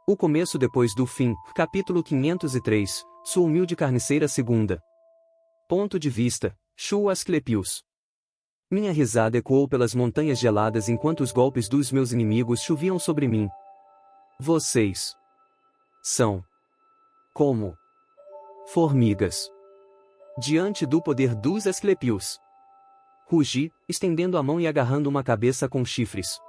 O começo depois do fim, capítulo 503, sua humilde carniceira segunda. Ponto de vista, Shua Asclepius. Minha risada ecoou pelas montanhas geladas enquanto os golpes dos meus inimigos choviam sobre mim. Vocês são como formigas diante do poder dos Asclepius. Rugi, estendendo a mão e agarrando uma cabeça com chifres.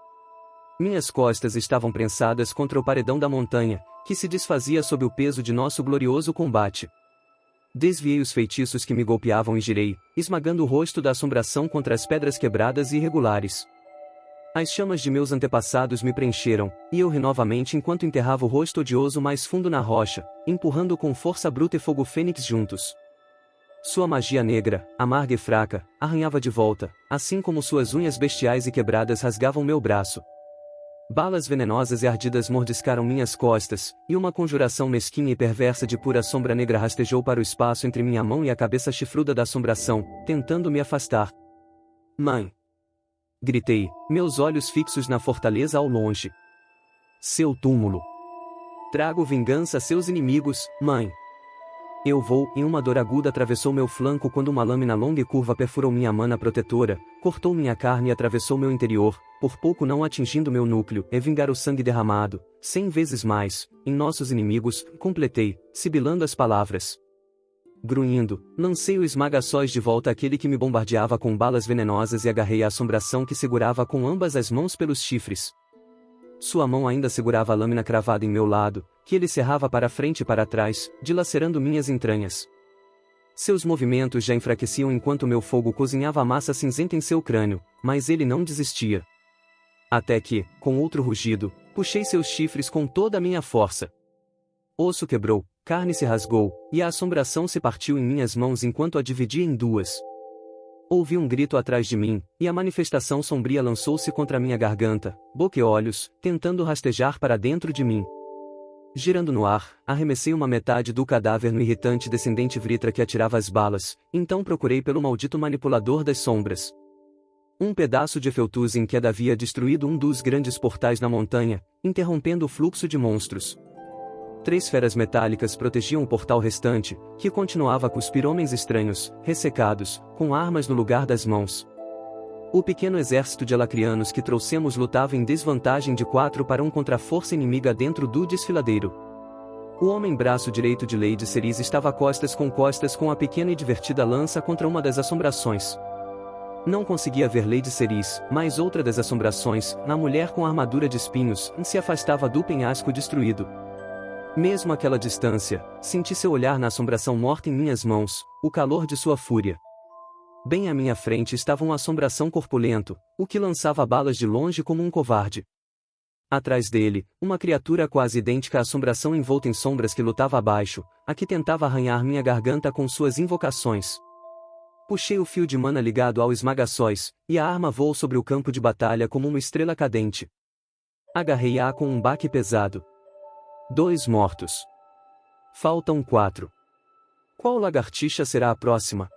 Minhas costas estavam prensadas contra o paredão da montanha, que se desfazia sob o peso de nosso glorioso combate. Desviei os feitiços que me golpeavam e girei, esmagando o rosto da assombração contra as pedras quebradas e irregulares. As chamas de meus antepassados me preencheram, e eu ri novamente enquanto enterrava o rosto odioso mais fundo na rocha, empurrando com força bruta e fogo fênix juntos. Sua magia negra, amarga e fraca, arranhava de volta, assim como suas unhas bestiais e quebradas rasgavam meu braço. Balas venenosas e ardidas mordiscaram minhas costas, e uma conjuração mesquinha e perversa de pura sombra negra rastejou para o espaço entre minha mão e a cabeça chifruda da assombração, tentando me afastar. Mãe! Gritei, meus olhos fixos na fortaleza ao longe. Seu túmulo! Trago vingança a seus inimigos, mãe! Eu vou, e uma dor aguda atravessou meu flanco quando uma lâmina longa e curva perfurou minha mana protetora, cortou minha carne e atravessou meu interior, por pouco não atingindo meu núcleo, e vingar o sangue derramado, 100 vezes mais, em nossos inimigos, completei, sibilando as palavras. Grunhindo, lancei o esmaga-sóis de volta àquele que me bombardeava com balas venenosas e agarrei a assombração que segurava com ambas as mãos pelos chifres. Sua mão ainda segurava a lâmina cravada em meu lado, que ele cerrava para frente e para trás, dilacerando minhas entranhas. Seus movimentos já enfraqueciam enquanto meu fogo cozinhava a massa cinzenta em seu crânio, mas ele não desistia. Até que, com outro rugido, puxei seus chifres com toda a minha força. Osso quebrou, carne se rasgou, e a assombração se partiu em minhas mãos enquanto a dividia em duas. Ouvi um grito atrás de mim, e a manifestação sombria lançou-se contra minha garganta, boca e olhos, tentando rastejar para dentro de mim. Girando no ar, arremessei uma metade do cadáver no irritante descendente Vritra que atirava as balas, então procurei pelo maldito manipulador das sombras. Um pedaço de Feltuz em queda havia destruído um dos grandes portais na montanha, interrompendo o fluxo de monstros. 3 feras metálicas protegiam o portal restante, que continuava a cuspir homens estranhos, ressecados, com armas no lugar das mãos. O pequeno exército de alacrianos que trouxemos lutava em desvantagem de 4 para 1 contra a força inimiga dentro do desfiladeiro. O homem braço direito de Lady Cerise estava costas com a pequena e divertida lança contra uma das assombrações. Não conseguia ver Lady Cerise, mas outra das assombrações, na mulher com armadura de espinhos, se afastava do penhasco destruído. Mesmo àquela distância, senti seu olhar na assombração morta em minhas mãos, o calor de sua fúria. Bem à minha frente estava uma assombração corpulento, o que lançava balas de longe como um covarde. Atrás dele, uma criatura quase idêntica à assombração envolta em sombras que lutava abaixo, a que tentava arranhar minha garganta com suas invocações. Puxei o fio de mana ligado ao esmaga-sóis, e a arma voou sobre o campo de batalha como uma estrela cadente. Agarrei-a com um baque pesado. 2 mortos. Faltam 4. Qual lagartixa será a próxima?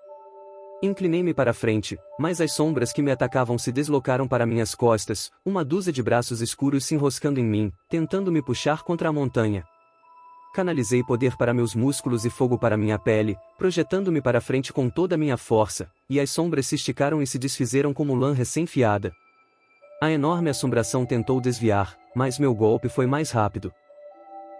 Inclinei-me para a frente, mas as sombras que me atacavam se deslocaram para minhas costas, uma dúzia de braços escuros se enroscando em mim, tentando me puxar contra a montanha. Canalizei poder para meus músculos e fogo para minha pele, projetando-me para frente com toda a minha força, e as sombras se esticaram e se desfizeram como lã recém-fiada. A enorme assombração tentou desviar, mas meu golpe foi mais rápido.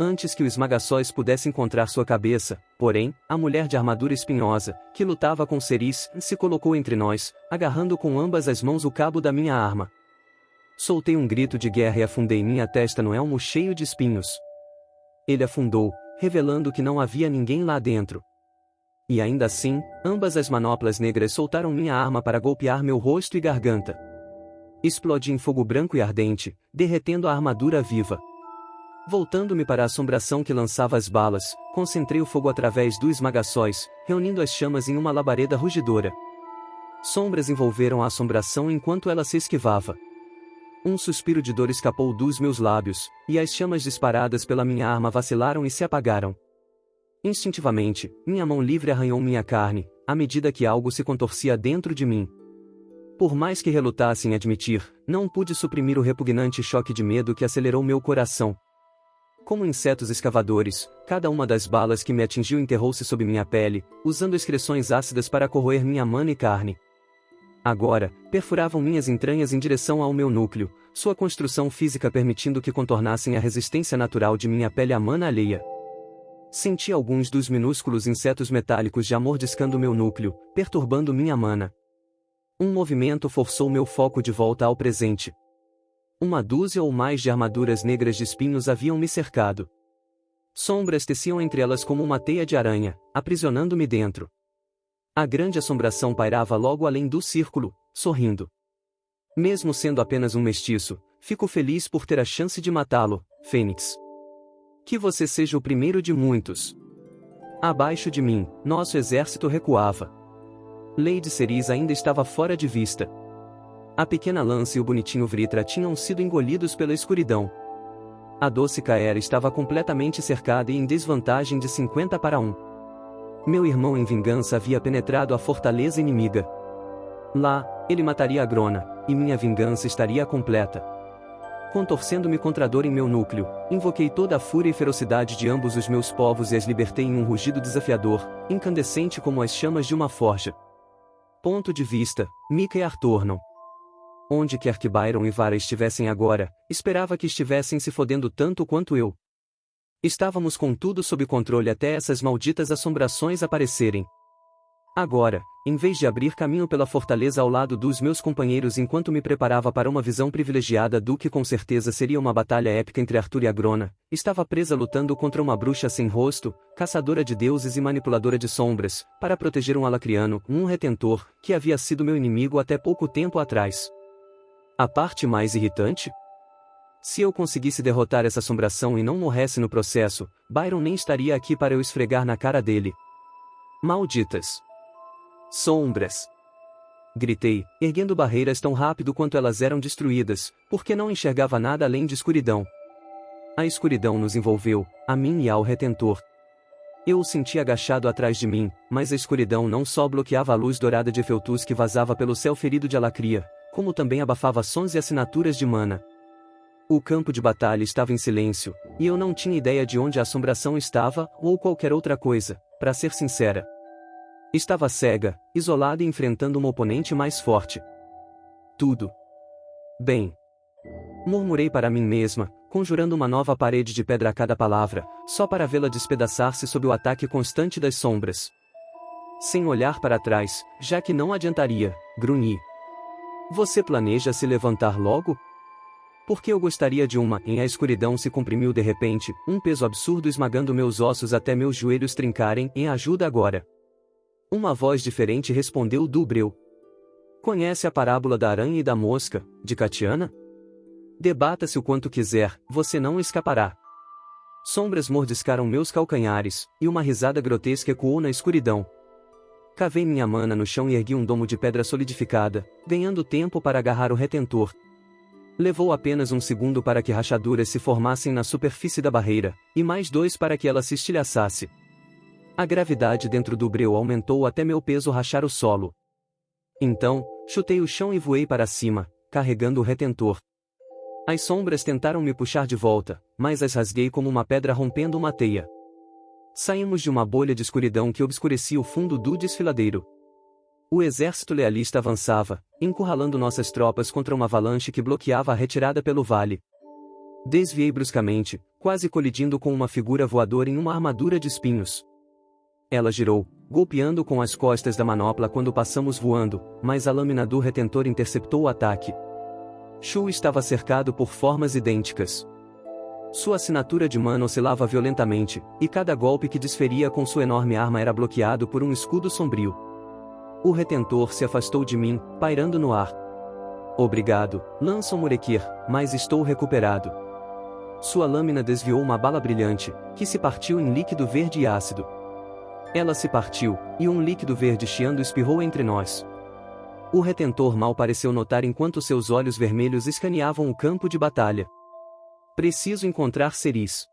Antes que o esmaga-sóis pudesse encontrar sua cabeça, porém, a mulher de armadura espinhosa, que lutava com Cerise, se colocou entre nós, agarrando com ambas as mãos o cabo da minha arma. Soltei um grito de guerra e afundei minha testa no elmo cheio de espinhos. Ele afundou, revelando que não havia ninguém lá dentro. E ainda assim, ambas as manoplas negras soltaram minha arma para golpear meu rosto e garganta. Explodi em fogo branco e ardente, derretendo a armadura viva. Voltando-me para a assombração que lançava as balas, concentrei o fogo através do esmaga-sóis, reunindo as chamas em uma labareda rugidora. Sombras envolveram a assombração enquanto ela se esquivava. Um suspiro de dor escapou dos meus lábios, e as chamas disparadas pela minha arma vacilaram e se apagaram. Instintivamente, minha mão livre arranhou minha carne, à medida que algo se contorcia dentro de mim. Por mais que relutasse em admitir, não pude suprimir o repugnante choque de medo que acelerou meu coração. Como insetos escavadores, cada uma das balas que me atingiu enterrou-se sob minha pele, usando excreções ácidas para corroer minha mana e carne. Agora, perfuravam minhas entranhas em direção ao meu núcleo, sua construção física permitindo que contornassem a resistência natural de minha pele à mana alheia. Senti alguns dos minúsculos insetos metálicos já mordiscando meu núcleo, perturbando minha mana. Um movimento forçou meu foco de volta ao presente. Uma dúzia ou mais de armaduras negras de espinhos haviam me cercado. Sombras teciam entre elas como uma teia de aranha, aprisionando-me dentro. A grande assombração pairava logo além do círculo, sorrindo. Mesmo sendo apenas um mestiço, fico feliz por ter a chance de matá-lo, Fênix. Que você seja o primeiro de muitos. Abaixo de mim, nosso exército recuava. Lady Ceres ainda estava fora de vista. A pequena Lance e o bonitinho Vritra tinham sido engolidos pela escuridão. A doce Caera estava completamente cercada e em desvantagem de 50 para 1. Meu irmão em vingança havia penetrado a fortaleza inimiga. Lá, ele mataria a Grona, e minha vingança estaria completa. Contorcendo-me contra a dor em meu núcleo, invoquei toda a fúria e ferocidade de ambos os meus povos e as libertei em um rugido desafiador, incandescente como as chamas de uma forja. Ponto de vista, Mika e Arthur. Onde quer que Byron e Vara estivessem agora, esperava que estivessem se fodendo tanto quanto eu. Estávamos com tudo sob controle até essas malditas assombrações aparecerem. Agora, em vez de abrir caminho pela fortaleza ao lado dos meus companheiros enquanto me preparava para uma visão privilegiada do que com certeza seria uma batalha épica entre Arthur e a Grona, estava presa lutando contra uma bruxa sem rosto, caçadora de deuses e manipuladora de sombras, para proteger um alacriano, um retentor, que havia sido meu inimigo até pouco tempo atrás. A parte mais irritante? Se eu conseguisse derrotar essa assombração e não morresse no processo, Byron nem estaria aqui para eu esfregar na cara dele. Malditas sombras! Gritei, erguendo barreiras tão rápido quanto elas eram destruídas, porque não enxergava nada além de escuridão. A escuridão nos envolveu, a mim e ao retentor. Eu o senti agachado atrás de mim, mas a escuridão não só bloqueava a luz dourada de Efeltus que vazava pelo céu ferido de Alacria, como também abafava sons e assinaturas de mana. O campo de batalha estava em silêncio, e eu não tinha ideia de onde a assombração estava, ou qualquer outra coisa, para ser sincera. Estava cega, isolada e enfrentando um oponente mais forte. Tudo bem. Murmurei para mim mesma, conjurando uma nova parede de pedra a cada palavra, só para vê-la despedaçar-se sob o ataque constante das sombras. Sem olhar para trás, já que não adiantaria, grunhi. Você planeja se levantar logo? Porque eu gostaria de uma. A escuridão se comprimiu de repente, um peso absurdo esmagando meus ossos até meus joelhos trincarem. Em ajuda agora. Uma voz diferente respondeu do breu. Conhece a parábola da aranha e da mosca, de Catiana? Debata-se o quanto quiser, você não escapará. Sombras mordiscaram meus calcanhares, e uma risada grotesca ecoou na escuridão. Cavei minha mana no chão e ergui um domo de pedra solidificada, ganhando tempo para agarrar o retentor. Levou apenas um segundo para que rachaduras se formassem na superfície da barreira, e mais 2 para que ela se estilhaçasse. A gravidade dentro do breu aumentou até meu peso rachar o solo. Então, chutei o chão e voei para cima, carregando o retentor. As sombras tentaram me puxar de volta, mas as rasguei como uma pedra rompendo uma teia. Saímos de uma bolha de escuridão que obscurecia o fundo do desfiladeiro. O exército lealista avançava, encurralando nossas tropas contra uma avalanche que bloqueava a retirada pelo vale. Desviei bruscamente, quase colidindo com uma figura voadora em uma armadura de espinhos. Ela girou, golpeando com as costas da manopla quando passamos voando, mas a lâmina do retentor interceptou o ataque. Shu estava cercado por formas idênticas. Sua assinatura de mana oscilava violentamente, e cada golpe que desferia com sua enorme arma era bloqueado por um escudo sombrio. O retentor se afastou de mim, pairando no ar. Obrigado, Lanson Murekir, mas estou recuperado. Sua lâmina desviou uma bala brilhante, que se partiu em líquido verde e ácido. Ela se partiu, e um líquido verde chiando espirrou entre nós. O retentor mal pareceu notar enquanto seus olhos vermelhos escaneavam o campo de batalha. Preciso encontrar Ceres.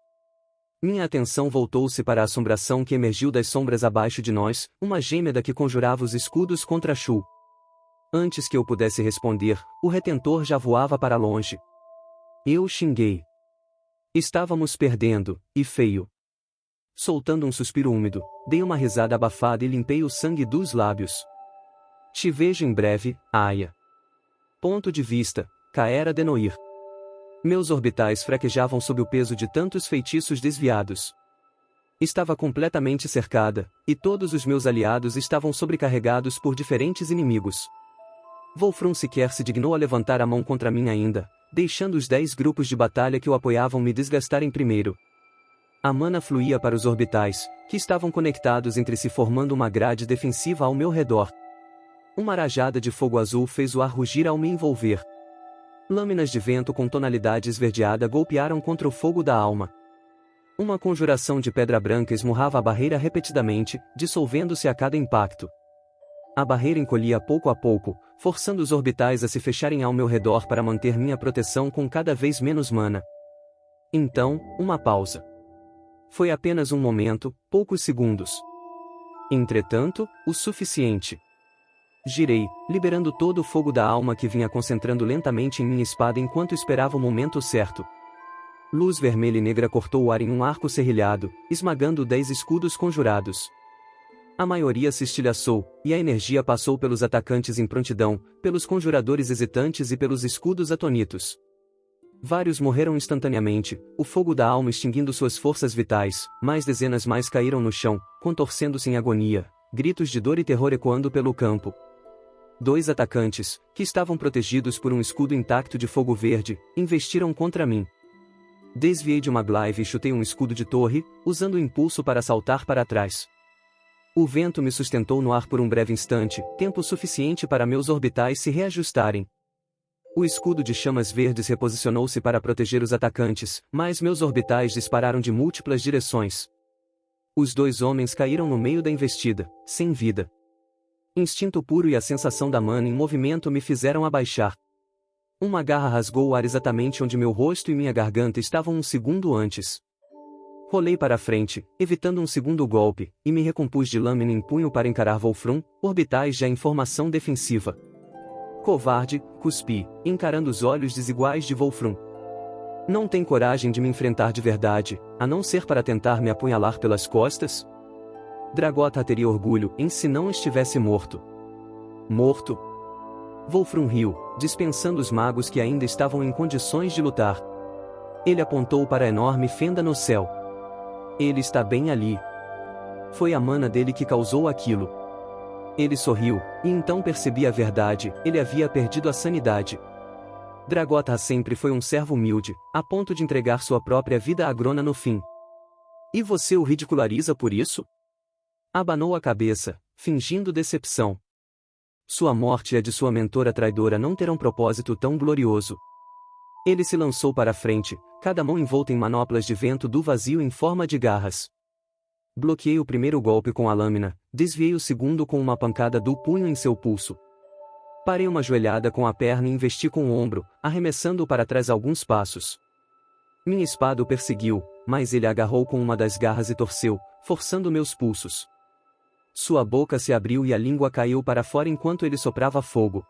Minha atenção voltou-se para a assombração que emergiu das sombras abaixo de nós, uma gêmea que conjurava os escudos contra Shu. Antes que eu pudesse responder, o retentor já voava para longe. Eu xinguei. Estávamos perdendo, e feio. Soltando um suspiro úmido, dei uma risada abafada e limpei o sangue dos lábios. Te vejo em breve, Aya. Ponto de vista, Caera Denoir. Meus orbitais fraquejavam sob o peso de tantos feitiços desviados. Estava completamente cercada, e todos os meus aliados estavam sobrecarregados por diferentes inimigos. Wolfram sequer se dignou a levantar a mão contra mim ainda, deixando os 10 grupos de batalha que o apoiavam me desgastarem primeiro. A mana fluía para os orbitais, que estavam conectados entre si formando uma grade defensiva ao meu redor. Uma rajada de fogo azul fez o ar rugir ao me envolver. Lâminas de vento com tonalidade esverdeada golpearam contra o fogo da alma. Uma conjuração de pedra branca esmurrava a barreira repetidamente, dissolvendo-se a cada impacto. A barreira encolhia pouco a pouco, forçando os orbitais a se fecharem ao meu redor para manter minha proteção com cada vez menos mana. Então, uma pausa. Foi apenas um momento, poucos segundos. Entretanto, o suficiente. Girei, liberando todo o fogo da alma que vinha concentrando lentamente em minha espada enquanto esperava o momento certo. Luz vermelha e negra cortou o ar em um arco serrilhado, esmagando 10 escudos conjurados. A maioria se estilhaçou, e a energia passou pelos atacantes em prontidão, pelos conjuradores hesitantes e pelos escudos atonitos. Vários morreram instantaneamente, o fogo da alma extinguindo suas forças vitais, mais dezenas mais caíram no chão, contorcendo-se em agonia, gritos de dor e terror ecoando pelo campo. 2 atacantes, que estavam protegidos por um escudo intacto de fogo verde, investiram contra mim. Desviei de uma glaive e chutei um escudo de torre, usando o impulso para saltar para trás. O vento me sustentou no ar por um breve instante, tempo suficiente para meus orbitais se reajustarem. O escudo de chamas verdes reposicionou-se para proteger os atacantes, mas meus orbitais dispararam de múltiplas direções. Os 2 homens caíram no meio da investida, sem vida. Instinto puro e a sensação da mana em movimento me fizeram abaixar. Uma garra rasgou o ar exatamente onde meu rosto e minha garganta estavam um segundo antes. Rolei para a frente, evitando um segundo golpe, e me recompus de lâmina em punho para encarar Wolfram, orbitais já em formação defensiva. Covarde, cuspi, encarando os olhos desiguais de Wolfram. Não tem coragem de me enfrentar de verdade, a não ser para tentar me apunhalar pelas costas? Dragota teria orgulho em se não estivesse morto. Morto? Wolfram riu, dispensando os magos que ainda estavam em condições de lutar. Ele apontou para a enorme fenda no céu. Ele está bem ali. Foi a mana dele que causou aquilo. Ele sorriu, e então percebi a verdade, ele havia perdido a sanidade. Dragota sempre foi um servo humilde, a ponto de entregar sua própria vida à Grona no fim. E você o ridiculariza por isso? Abanou a cabeça, fingindo decepção. Sua morte e a de sua mentora traidora não terão propósito tão glorioso. Ele se lançou para a frente, cada mão envolta em manoplas de vento do vazio em forma de garras. Bloqueei o primeiro golpe com a lâmina, desviei o segundo com uma pancada do punho em seu pulso. Parei uma joelhada com a perna e investi com o ombro, arremessando-o para trás alguns passos. Minha espada o perseguiu, mas ele agarrou com uma das garras e torceu, forçando meus pulsos. Sua boca se abriu e a língua caiu para fora enquanto ele soprava fogo.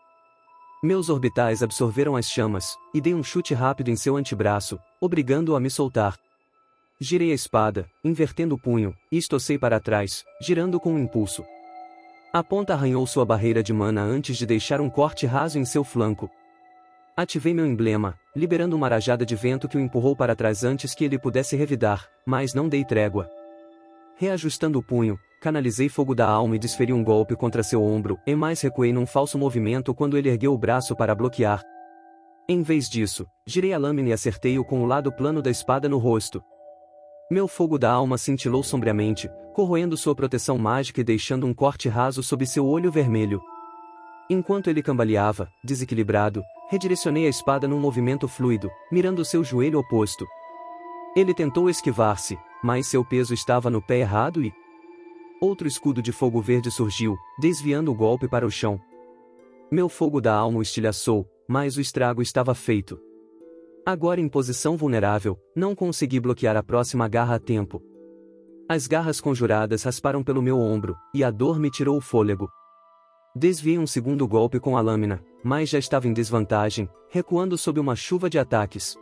Meus orbitais absorveram as chamas, e dei um chute rápido em seu antebraço, obrigando-o a me soltar. Girei a espada, invertendo o punho, e estocei para trás, girando com um impulso. A ponta arranhou sua barreira de mana antes de deixar um corte raso em seu flanco. Ativei meu emblema, liberando uma rajada de vento que o empurrou para trás antes que ele pudesse revidar, mas não dei trégua. Reajustando o punho, canalizei fogo da alma e desferi um golpe contra seu ombro, e mais recuei num falso movimento quando ele ergueu o braço para bloquear. Em vez disso, girei a lâmina e acertei-o com o lado plano da espada no rosto. Meu fogo da alma cintilou sombriamente, corroendo sua proteção mágica e deixando um corte raso sob seu olho vermelho. Enquanto ele cambaleava, desequilibrado, redirecionei a espada num movimento fluido, mirando seu joelho oposto. Ele tentou esquivar-se, mas seu peso estava no pé errado e... Outro escudo de fogo verde surgiu, desviando o golpe para o chão. Meu fogo da alma o estilhaçou, mas o estrago estava feito. Agora em posição vulnerável, não consegui bloquear a próxima garra a tempo. As garras conjuradas rasparam pelo meu ombro, e a dor me tirou o fôlego. Desviei um segundo golpe com a lâmina, mas já estava em desvantagem, recuando sob uma chuva de ataques.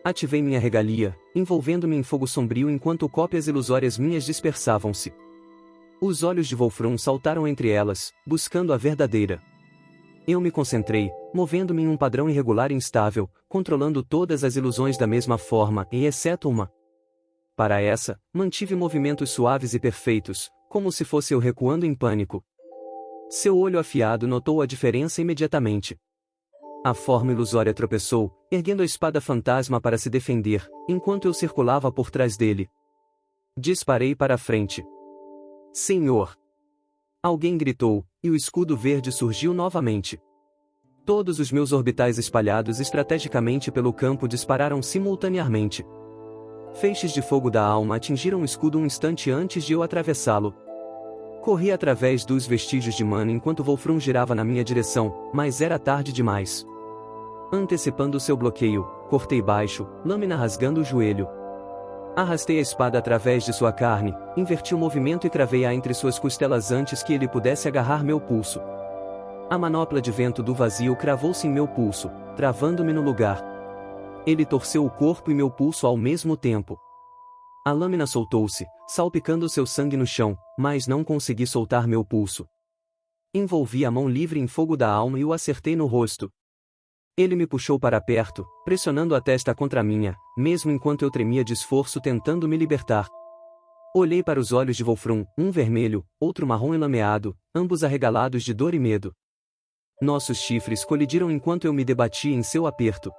Ativei minha regalia, envolvendo-me em fogo sombrio enquanto cópias ilusórias minhas dispersavam-se. Os olhos de Wolfram saltaram entre elas, buscando a verdadeira. Eu me concentrei, movendo-me em um padrão irregular e instável, controlando todas as ilusões da mesma forma, e exceto uma. Para essa, mantive movimentos suaves e perfeitos, como se fosse eu recuando em pânico. Seu olho afiado notou a diferença imediatamente. A forma ilusória tropeçou, erguendo a espada fantasma para se defender, enquanto eu circulava por trás dele. Disparei para a frente. Senhor! Alguém gritou, e o escudo verde surgiu novamente. Todos os meus orbitais espalhados estrategicamente pelo campo dispararam simultaneamente. Feixes de fogo da alma atingiram o escudo um instante antes de eu atravessá-lo. Corri através dos vestígios de mana enquanto Wolfram girava na minha direção, mas era tarde demais. Antecipando seu bloqueio, cortei baixo, lâmina rasgando o joelho. Arrastei a espada através de sua carne, inverti o movimento e cravei-a entre suas costelas antes que ele pudesse agarrar meu pulso. A manopla de vento do vazio cravou-se em meu pulso, travando-me no lugar. Ele torceu o corpo e meu pulso ao mesmo tempo. A lâmina soltou-se, salpicando seu sangue no chão, mas não consegui soltar meu pulso. Envolvi a mão livre em fogo da alma e o acertei no rosto. Ele me puxou para perto, pressionando a testa contra a minha, mesmo enquanto eu tremia de esforço tentando me libertar. Olhei para os olhos de Wolfram, um vermelho, outro marrom enlameado, ambos arregalados de dor e medo. Nossos chifres colidiram enquanto eu me debatia em seu aperto.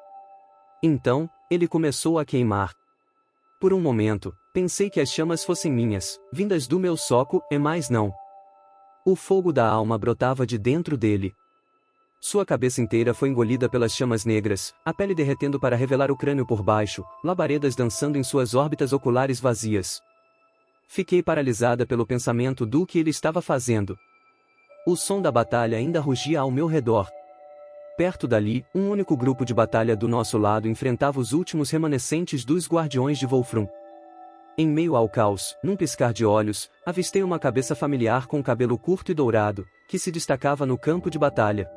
Então, ele começou a queimar. Por um momento, pensei que as chamas fossem minhas, vindas do meu soco, mas não. O fogo da alma brotava de dentro dele. Sua cabeça inteira foi engolida pelas chamas negras, a pele derretendo para revelar o crânio por baixo, labaredas dançando em suas órbitas oculares vazias. Fiquei paralisada pelo pensamento do que ele estava fazendo. O som da batalha ainda rugia ao meu redor. Perto dali, um único grupo de batalha do nosso lado enfrentava os últimos remanescentes dos guardiões de Wolfram. Em meio ao caos, num piscar de olhos, avistei uma cabeça familiar com cabelo curto e dourado, que se destacava no campo de batalha.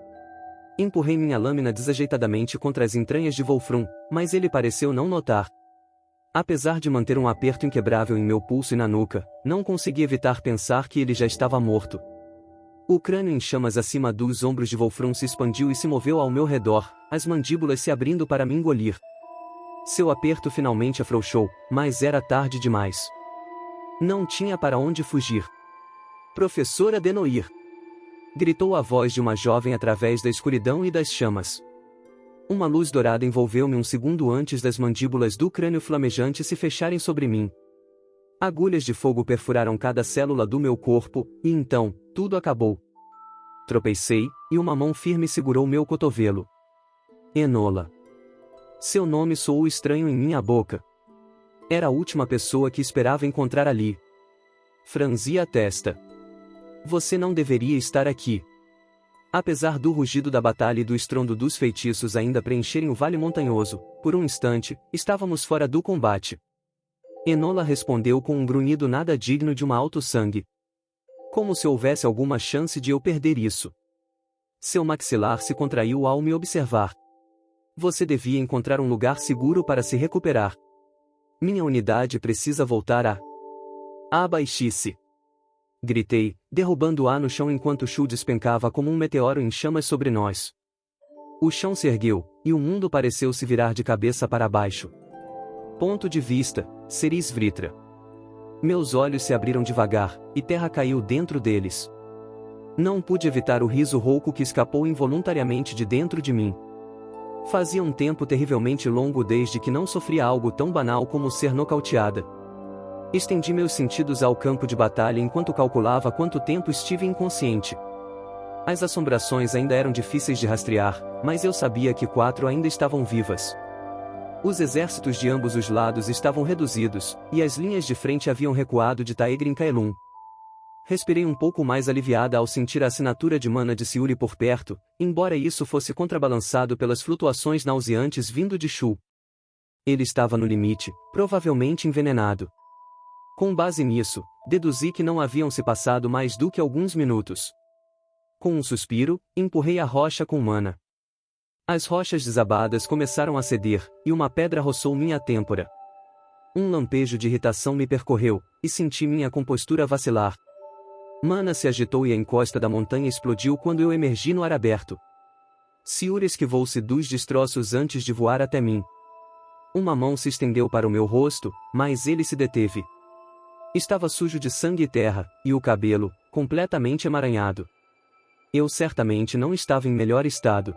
Empurrei minha lâmina desajeitadamente contra as entranhas de Wolfram, mas ele pareceu não notar. Apesar de manter um aperto inquebrável em meu pulso e na nuca, não consegui evitar pensar que ele já estava morto. O crânio em chamas acima dos ombros de Wolfram se expandiu e se moveu ao meu redor, as mandíbulas se abrindo para me engolir. Seu aperto finalmente afrouxou, mas era tarde demais. Não tinha para onde fugir. Professora Denoir! Gritou a voz de uma jovem através da escuridão e das chamas. Uma luz dourada envolveu-me um segundo antes das mandíbulas do crânio flamejante se fecharem sobre mim. Agulhas de fogo perfuraram cada célula do meu corpo, e então, tudo acabou. Tropecei, e uma mão firme segurou meu cotovelo. Enola. Seu nome soou estranho em minha boca. Era a última pessoa que esperava encontrar ali. Franzi a testa. Você não deveria estar aqui. Apesar do rugido da batalha e do estrondo dos feitiços ainda preencherem o vale montanhoso, por um instante, estávamos fora do combate. Enola respondeu com um grunhido nada digno de uma alto-sangue. Como se houvesse alguma chance de eu perder isso. Seu maxilar se contraiu ao me observar. Você devia encontrar um lugar seguro para se recuperar. Minha unidade precisa voltar a... Abaixe-se! Gritei, derrubando-a no chão enquanto Shu despencava como um meteoro em chamas sobre nós. O chão se ergueu, e o mundo pareceu se virar de cabeça para baixo. Ponto de vista, Ceres Vritra. Meus olhos se abriram devagar, e terra caiu dentro deles. Não pude evitar o riso rouco que escapou involuntariamente de dentro de mim. Fazia um tempo terrivelmente longo desde que não sofria algo tão banal como ser nocauteada. Estendi meus sentidos ao campo de batalha enquanto calculava quanto tempo estive inconsciente. As assombrações ainda eram difíceis de rastrear, mas eu sabia que 4 ainda estavam vivas. Os exércitos de ambos os lados estavam reduzidos, e as linhas de frente haviam recuado de Taegrin em Kaelum. Respirei um pouco mais aliviada ao sentir a assinatura de mana de Siuri por perto, embora isso fosse contrabalançado pelas flutuações nauseantes vindo de Shu. Ele estava no limite, provavelmente envenenado. Com base nisso, deduzi que não haviam se passado mais do que alguns minutos. Com um suspiro, empurrei a rocha com mana. As rochas desabadas começaram a ceder, e uma pedra roçou minha têmpora. Um lampejo de irritação me percorreu, e senti minha compostura vacilar. Mana se agitou e a encosta da montanha explodiu quando eu emergi no ar aberto. Siuri esquivou-se dos destroços antes de voar até mim. Uma mão se estendeu para o meu rosto, mas ele se deteve. Estava sujo de sangue e terra, e o cabelo, completamente emaranhado. Eu certamente não estava em melhor estado.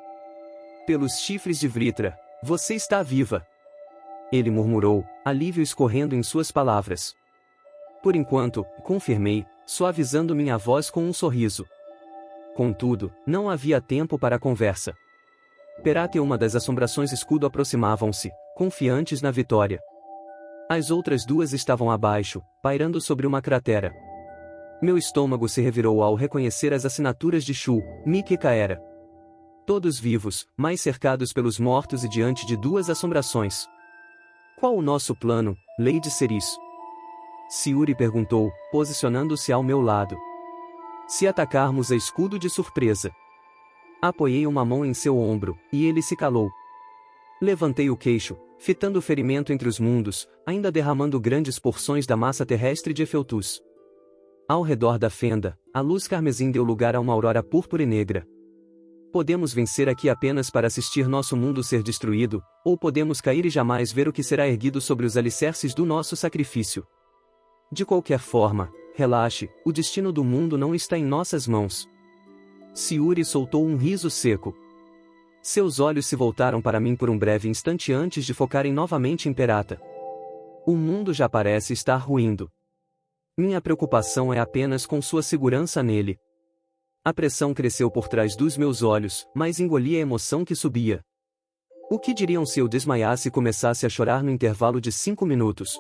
Pelos chifres de Vritra, você está viva! Ele murmurou, alívio escorrendo em suas palavras. Por enquanto, confirmei, suavizando minha voz com um sorriso. Contudo, não havia tempo para a conversa. Perata e uma das assombrações escudo aproximavam-se, confiantes na vitória. As outras duas estavam abaixo, pairando sobre uma cratera. Meu estômago se revirou ao reconhecer as assinaturas de Shu, Mika e Kaera. Todos vivos, mas cercados pelos mortos e diante de duas assombrações. Qual o nosso plano, Lady Ceris? Siuri perguntou, posicionando-se ao meu lado. Se atacarmos a escudo de surpresa. Apoiei uma mão em seu ombro, e ele se calou. Levantei o queixo, fitando o ferimento entre os mundos, ainda derramando grandes porções da massa terrestre de Efeltus. Ao redor da fenda, a luz carmesim deu lugar a uma aurora púrpura e negra. Podemos vencer aqui apenas para assistir nosso mundo ser destruído, ou podemos cair e jamais ver o que será erguido sobre os alicerces do nosso sacrifício. De qualquer forma, relaxe, o destino do mundo não está em nossas mãos. Siuri soltou um riso seco. Seus olhos se voltaram para mim por um breve instante antes de focarem novamente em Perata. O mundo já parece estar ruindo. Minha preocupação é apenas com sua segurança nele. A pressão cresceu por trás dos meus olhos, mas engoli a emoção que subia. O que diriam se eu desmaiasse e começasse a chorar no intervalo de 5 minutos?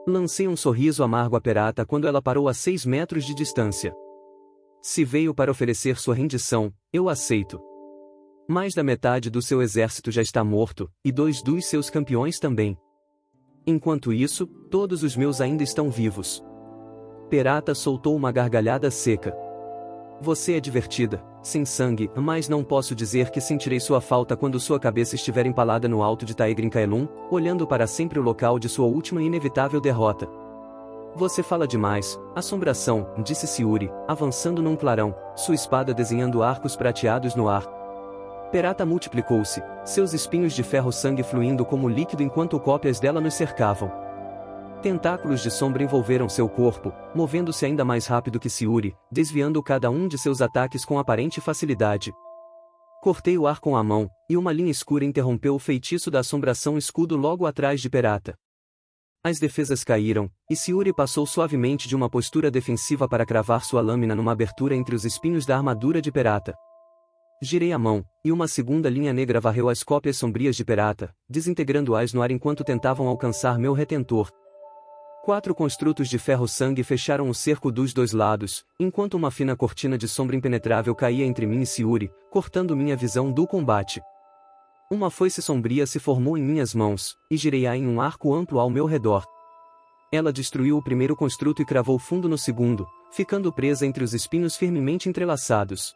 Lancei um sorriso amargo a Perata quando ela parou a 6 metros de distância. Se veio para oferecer sua rendição, eu aceito. Mais da metade do seu exército já está morto, e 2 dos seus campeões também. Enquanto isso, todos os meus ainda estão vivos. Perata soltou uma gargalhada seca. Você é divertida, sem sangue, mas não posso dizer que sentirei sua falta quando sua cabeça estiver empalada no alto de Taegrin Kaelum, olhando para sempre o local de sua última e inevitável derrota. Você fala demais, assombração, disse Siuri, avançando num clarão, sua espada desenhando arcos prateados no ar. Perata multiplicou-se, seus espinhos de ferro-sangue fluindo como líquido enquanto cópias dela nos cercavam. Tentáculos de sombra envolveram seu corpo, movendo-se ainda mais rápido que Siuri, desviando cada um de seus ataques com aparente facilidade. Cortei o ar com a mão, e uma linha escura interrompeu o feitiço da assombração escudo logo atrás de Perata. As defesas caíram, e Siuri passou suavemente de uma postura defensiva para cravar sua lâmina numa abertura entre os espinhos da armadura de Perata. Girei a mão, e uma segunda linha negra varreu as cópias sombrias de Perata, desintegrando-as no ar enquanto tentavam alcançar meu retentor. 4 construtos de ferro-sangue fecharam o cerco dos 2 lados, enquanto uma fina cortina de sombra impenetrável caía entre mim e Siuri, cortando minha visão do combate. Uma foice sombria se formou em minhas mãos, e girei-a em um arco amplo ao meu redor. Ela destruiu o primeiro construto e cravou fundo no segundo, ficando presa entre os espinhos firmemente entrelaçados.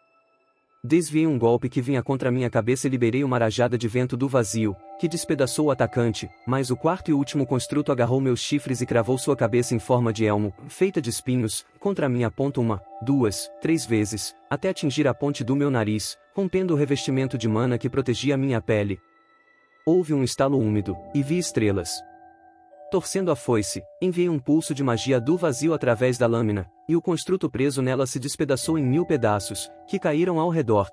Desviei um golpe que vinha contra minha cabeça e liberei uma rajada de vento do vazio, que despedaçou o atacante, mas o quarto e último construto agarrou meus chifres e cravou sua cabeça em forma de elmo, feita de espinhos, contra a minha ponta 1, 2, 3 vezes, até atingir a ponte do meu nariz, rompendo o revestimento de mana que protegia a minha pele. Houve um estalo úmido, e vi estrelas. Torcendo a foice, enviei um pulso de magia do vazio através da lâmina, e o construto preso nela se despedaçou em 1000 pedaços, que caíram ao redor.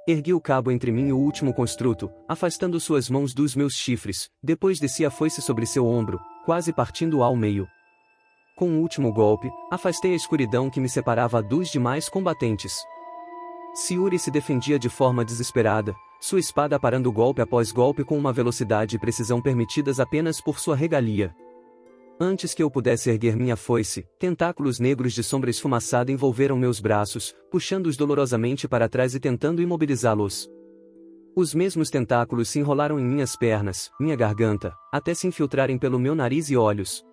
Ergui o cabo entre mim e o último construto, afastando suas mãos dos meus chifres, depois desci a foice sobre seu ombro, quase partindo-o ao meio. Com o último golpe, afastei a escuridão que me separava dos demais combatentes. Siuri se defendia de forma desesperada, sua espada parando golpe após golpe com uma velocidade e precisão permitidas apenas por sua regalia. Antes que eu pudesse erguer minha foice, tentáculos negros de sombra esfumaçada envolveram meus braços, puxando-os dolorosamente para trás e tentando imobilizá-los. Os mesmos tentáculos se enrolaram em minhas pernas, minha garganta, até se infiltrarem pelo meu nariz e olhos.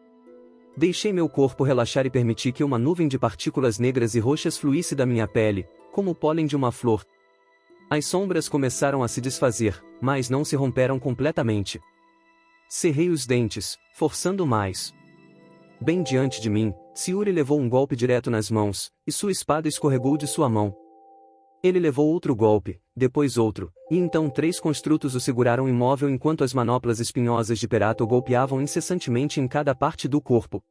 Deixei meu corpo relaxar e permiti que uma nuvem de partículas negras e roxas fluísse da minha pele, como o pólen de uma flor. As sombras começaram a se desfazer, mas não se romperam completamente. Cerrei os dentes, forçando mais. Bem diante de mim, Sayuri levou um golpe direto nas mãos, e sua espada escorregou de sua mão. Ele levou outro golpe, depois outro, e então 3 construtos o seguraram imóvel enquanto as manoplas espinhosas de Perato golpeavam incessantemente em cada parte do corpo.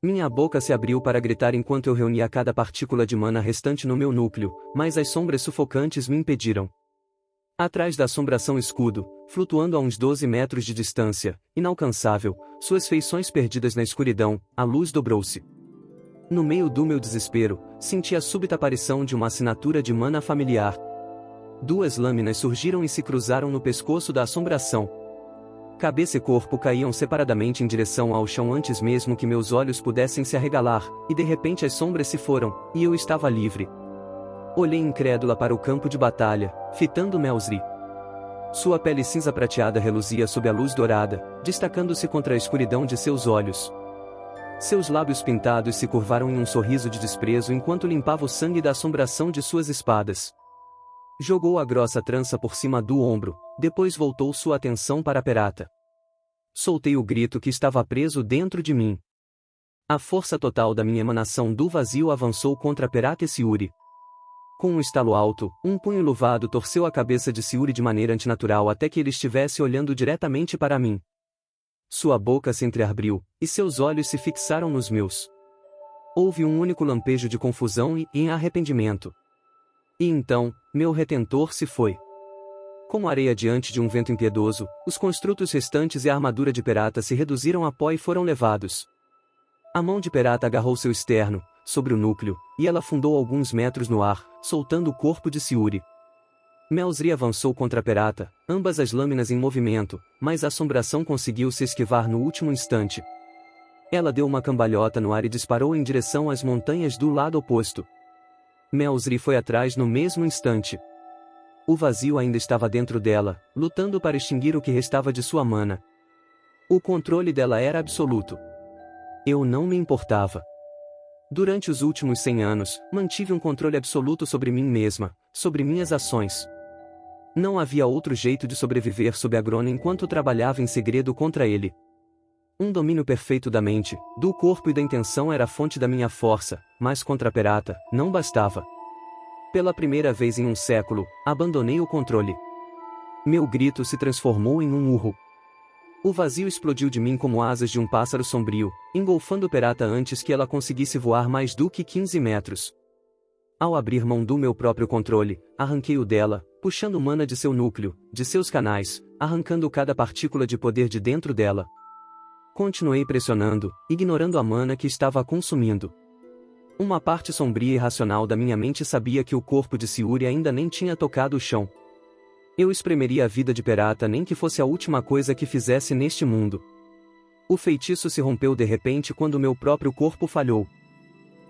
Minha boca se abriu para gritar enquanto eu reunia cada partícula de mana restante no meu núcleo, mas as sombras sufocantes me impediram. Atrás da assombração escudo, flutuando a uns 12 metros de distância, inalcançável, suas feições perdidas na escuridão, a luz dobrou-se. No meio do meu desespero, senti a súbita aparição de uma assinatura de mana familiar. 2 lâminas surgiram e se cruzaram no pescoço da assombração. Cabeça e corpo caíam separadamente em direção ao chão antes mesmo que meus olhos pudessem se arregalar, e de repente as sombras se foram, e eu estava livre. Olhei incrédula para o campo de batalha, fitando Melzri. Sua pele cinza prateada reluzia sob a luz dourada, destacando-se contra a escuridão de seus olhos. Seus lábios pintados se curvaram em um sorriso de desprezo enquanto limpava o sangue da assombração de suas espadas. Jogou a grossa trança por cima do ombro, depois voltou sua atenção para Perata. Soltei o grito que estava preso dentro de mim. A força total da minha emanação do vazio avançou contra Perata e Sayuri. Com um estalo alto, um punho luvado torceu a cabeça de Sayuri de maneira antinatural até que ele estivesse olhando diretamente para mim. Sua boca se entreabriu, e seus olhos se fixaram nos meus. Houve um único lampejo de confusão e arrependimento. E então, meu retentor se foi. Como areia diante de um vento impiedoso, os construtos restantes e a armadura de Perata se reduziram a pó e foram levados. A mão de Perata agarrou seu externo, sobre o núcleo, e ela afundou alguns metros no ar, soltando o corpo de Sayuri. Melzri avançou contra Perata, ambas as lâminas em movimento, mas a assombração conseguiu se esquivar no último instante. Ela deu uma cambalhota no ar e disparou em direção às montanhas do lado oposto. Melzri foi atrás no mesmo instante. O vazio ainda estava dentro dela, lutando para extinguir o que restava de sua mana. O controle dela era absoluto. Eu não me importava. Durante os últimos 100 anos, mantive um controle absoluto sobre mim mesma, sobre minhas ações. Não havia outro jeito de sobreviver sob a Grona enquanto trabalhava em segredo contra ele. Um domínio perfeito da mente, do corpo e da intenção era a fonte da minha força, mas contra Perata, não bastava. Pela primeira vez em um século, abandonei o controle. Meu grito se transformou em um urro. O vazio explodiu de mim como asas de um pássaro sombrio, engolfando Perata antes que ela conseguisse voar mais do que 15 metros. Ao abrir mão do meu próprio controle, arranquei-o dela, puxando mana de seu núcleo, de seus canais, arrancando cada partícula de poder de dentro dela. Continuei pressionando, ignorando a mana que estava a consumindo. Uma parte sombria e racional da minha mente sabia que o corpo de Sayuri ainda nem tinha tocado o chão. Eu espremeria a vida de Perata nem que fosse a última coisa que fizesse neste mundo. O feitiço se rompeu de repente quando meu próprio corpo falhou.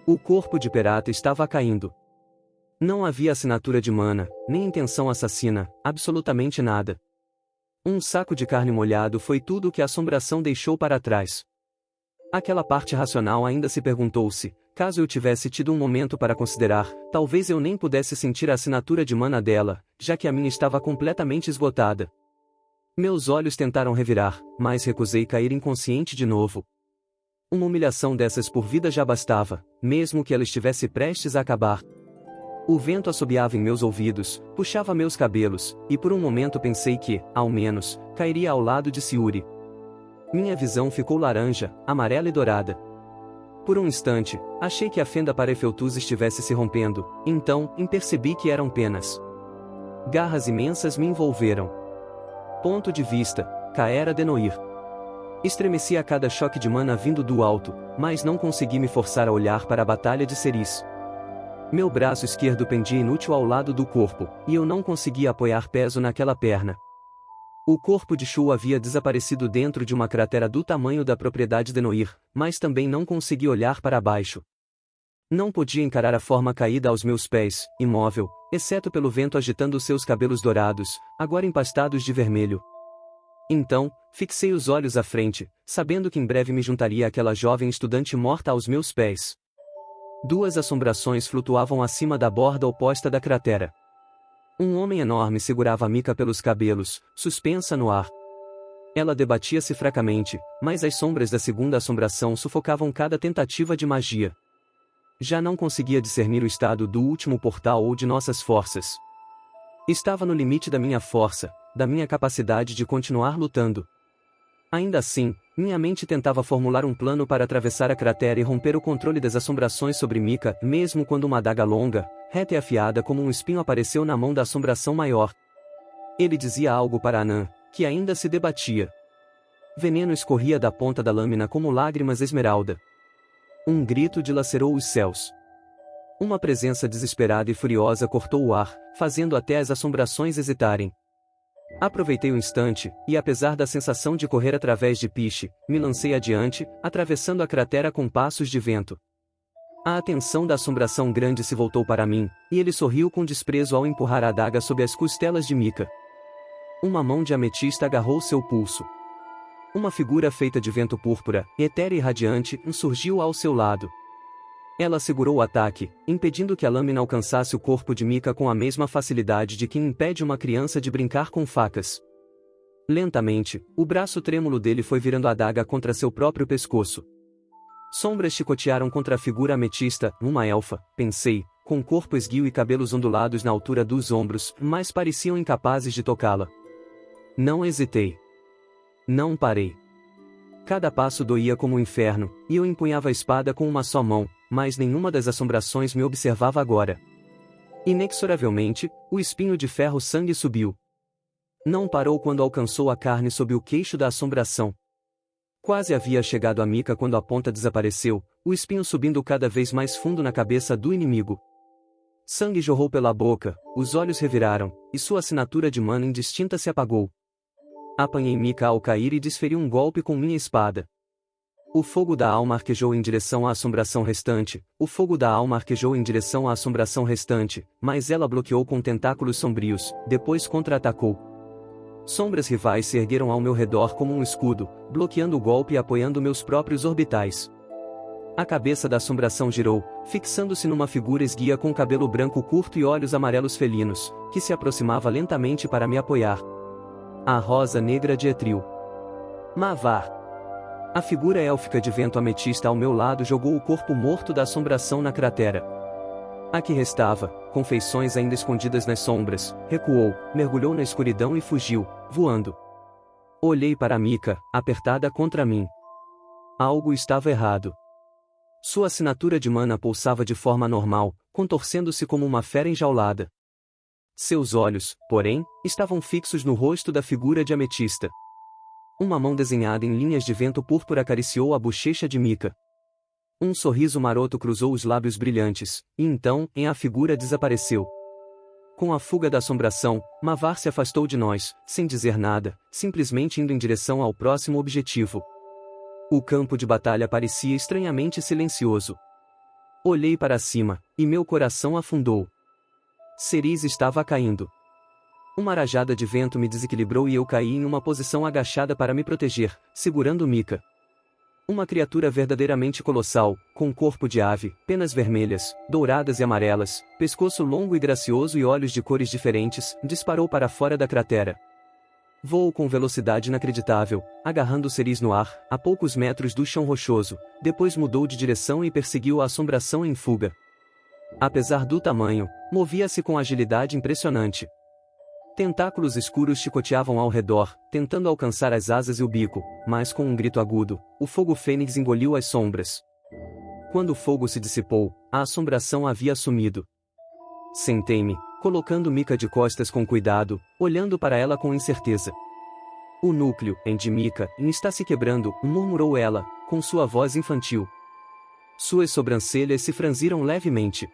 O corpo de Perata estava caindo. Não havia assinatura de mana, nem intenção assassina, absolutamente nada. Um saco de carne molhado foi tudo o que a assombração deixou para trás. Aquela parte racional ainda se perguntou-se, caso eu tivesse tido um momento para considerar, talvez eu nem pudesse sentir a assinatura de mana dela, já que a minha estava completamente esgotada. Meus olhos tentaram revirar, mas recusei cair inconsciente de novo. Uma humilhação dessas por vida já bastava, mesmo que ela estivesse prestes a acabar. O vento assobiava em meus ouvidos, puxava meus cabelos, e por um momento pensei que, ao menos, cairia ao lado de Sayuri. Minha visão ficou laranja, amarela e dourada. Por um instante, achei que a fenda para Efeutus estivesse se rompendo, então, percebi que eram penas. Garras imensas me envolveram. Ponto de vista, Caera Denoir. Estremeci a cada choque de mana vindo do alto, mas não consegui me forçar a olhar para a batalha de Ceris. Meu braço esquerdo pendia inútil ao lado do corpo, e eu não conseguia apoiar peso naquela perna. O corpo de Shu havia desaparecido dentro de uma cratera do tamanho da propriedade de Noir, mas também não consegui olhar para baixo. Não podia encarar a forma caída aos meus pés, imóvel, exceto pelo vento agitando seus cabelos dourados, agora empastados de vermelho. Então, fixei os olhos à frente, sabendo que em breve me juntaria àquela jovem estudante morta aos meus pés. 2 assombrações flutuavam acima da borda oposta da cratera. Um homem enorme segurava Mika pelos cabelos, suspensa no ar. Ela debatia-se fracamente, mas as sombras da segunda assombração sufocavam cada tentativa de magia. Já não conseguia discernir o estado do último portal ou de nossas forças. Estava no limite da minha força, da minha capacidade de continuar lutando. Ainda assim, minha mente tentava formular um plano para atravessar a cratera e romper o controle das assombrações sobre Mika, mesmo quando uma adaga longa, reta e afiada como um espinho apareceu na mão da assombração maior. Ele dizia algo para Anã, que ainda se debatia. Veneno escorria da ponta da lâmina como lágrimas esmeralda. Um grito dilacerou os céus. Uma presença desesperada e furiosa cortou o ar, fazendo até as assombrações hesitarem. Aproveitei o instante, e apesar da sensação de correr através de piche, me lancei adiante, atravessando a cratera com passos de vento. A atenção da assombração grande se voltou para mim, e ele sorriu com desprezo ao empurrar a adaga sob as costelas de Mika. Uma mão de ametista agarrou seu pulso. Uma figura feita de vento púrpura, etérea e radiante, surgiu ao seu lado. Ela segurou o ataque, impedindo que a lâmina alcançasse o corpo de Mika com a mesma facilidade de quem impede uma criança de brincar com facas. Lentamente, o braço trêmulo dele foi virando a adaga contra seu próprio pescoço. Sombras chicotearam contra a figura ametista, uma elfa, pensei, com corpo esguio e cabelos ondulados na altura dos ombros, mas pareciam incapazes de tocá-la. Não hesitei. Não parei. Cada passo doía como um inferno, e eu empunhava a espada com uma só mão, mas nenhuma das assombrações me observava agora. Inexoravelmente, o espinho de ferro sangue subiu. Não parou quando alcançou a carne sob o queixo da assombração. Quase havia chegado a Mika quando a ponta desapareceu, o espinho subindo cada vez mais fundo na cabeça do inimigo. Sangue jorrou pela boca, os olhos reviraram, e sua assinatura de mana indistinta se apagou. Apanhei Mika ao cair e desferi um golpe com minha espada. O fogo da alma arquejou em direção à assombração restante, mas ela bloqueou com tentáculos sombrios, depois contra-atacou. Sombras rivais se ergueram ao meu redor como um escudo, bloqueando o golpe e apoiando meus próprios orbitais. A cabeça da assombração girou, fixando-se numa figura esguia com cabelo branco curto e olhos amarelos felinos, que se aproximava lentamente para me apoiar. A rosa negra de Etril. Mavar. A figura élfica de vento ametista ao meu lado jogou o corpo morto da assombração na cratera. A que restava, com feições ainda escondidas nas sombras, recuou, mergulhou na escuridão e fugiu, voando. Olhei para Mika, apertada contra mim. Algo estava errado. Sua assinatura de mana pulsava de forma anormal, contorcendo-se como uma fera enjaulada. Seus olhos, porém, estavam fixos no rosto da figura de ametista. Uma mão desenhada em linhas de vento púrpura acariciou a bochecha de Mika. Um sorriso maroto cruzou os lábios brilhantes, e então, a figura desapareceu. Com a fuga da assombração, Mavar se afastou de nós, sem dizer nada, simplesmente indo em direção ao próximo objetivo. O campo de batalha parecia estranhamente silencioso. Olhei para cima, e meu coração afundou. Cerise estava caindo. Uma rajada de vento me desequilibrou e eu caí em uma posição agachada para me proteger, segurando Mika. Uma criatura verdadeiramente colossal, com corpo de ave, penas vermelhas, douradas e amarelas, pescoço longo e gracioso e olhos de cores diferentes, disparou para fora da cratera. Voou com velocidade inacreditável, agarrando Cerise no ar, a poucos metros do chão rochoso, depois mudou de direção e perseguiu a assombração em fuga. Apesar do tamanho, movia-se com agilidade impressionante. Tentáculos escuros chicoteavam ao redor, tentando alcançar as asas e o bico, mas com um grito agudo, o fogo fênix engoliu as sombras. Quando o fogo se dissipou, a assombração havia sumido. Sentei-me, colocando Mika de costas com cuidado, olhando para ela com incerteza. O núcleo, de Mika, está se quebrando, murmurou ela, com sua voz infantil. Suas sobrancelhas se franziram levemente.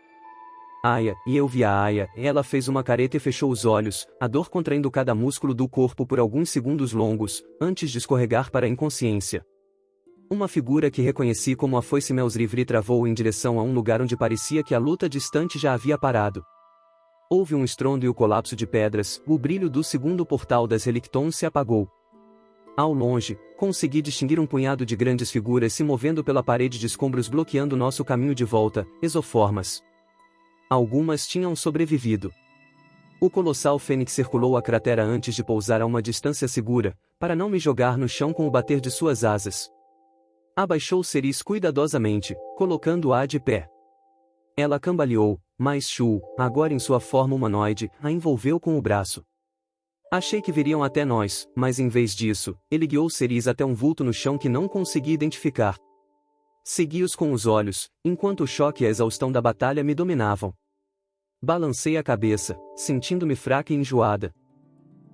Aya, e eu vi a Aya, ela fez uma careta e fechou os olhos, a dor contraindo cada músculo do corpo por alguns segundos longos, antes de escorregar para a inconsciência. Uma figura que reconheci como a foice Melsrivri travou em direção a um lugar onde parecia que a luta distante já havia parado. Houve um estrondo e o colapso de pedras, o brilho do segundo portal das Relictons se apagou. Ao longe, consegui distinguir um punhado de grandes figuras se movendo pela parede de escombros bloqueando nosso caminho de volta, exoformas. Algumas tinham sobrevivido. O colossal fênix circulou a cratera antes de pousar a uma distância segura, para não me jogar no chão com o bater de suas asas. Abaixou Ceres cuidadosamente, colocando-a de pé. Ela cambaleou, mas Shu, agora em sua forma humanoide, a envolveu com o braço. Achei que viriam até nós, mas em vez disso, ele guiou Ceres até um vulto no chão que não consegui identificar. Segui-os com os olhos, enquanto o choque e a exaustão da batalha me dominavam. Balancei a cabeça, sentindo-me fraca e enjoada.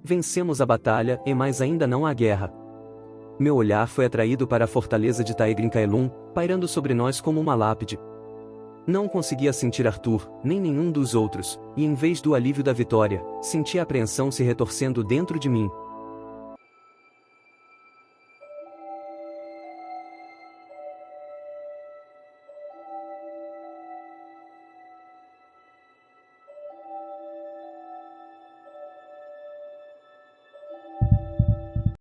Vencemos a batalha, mas ainda não a guerra. Meu olhar foi atraído para a fortaleza de Taegrin-Kaelum, pairando sobre nós como uma lápide. Não conseguia sentir Arthur, nem nenhum dos outros, e em vez do alívio da vitória, senti a apreensão se retorcendo dentro de mim.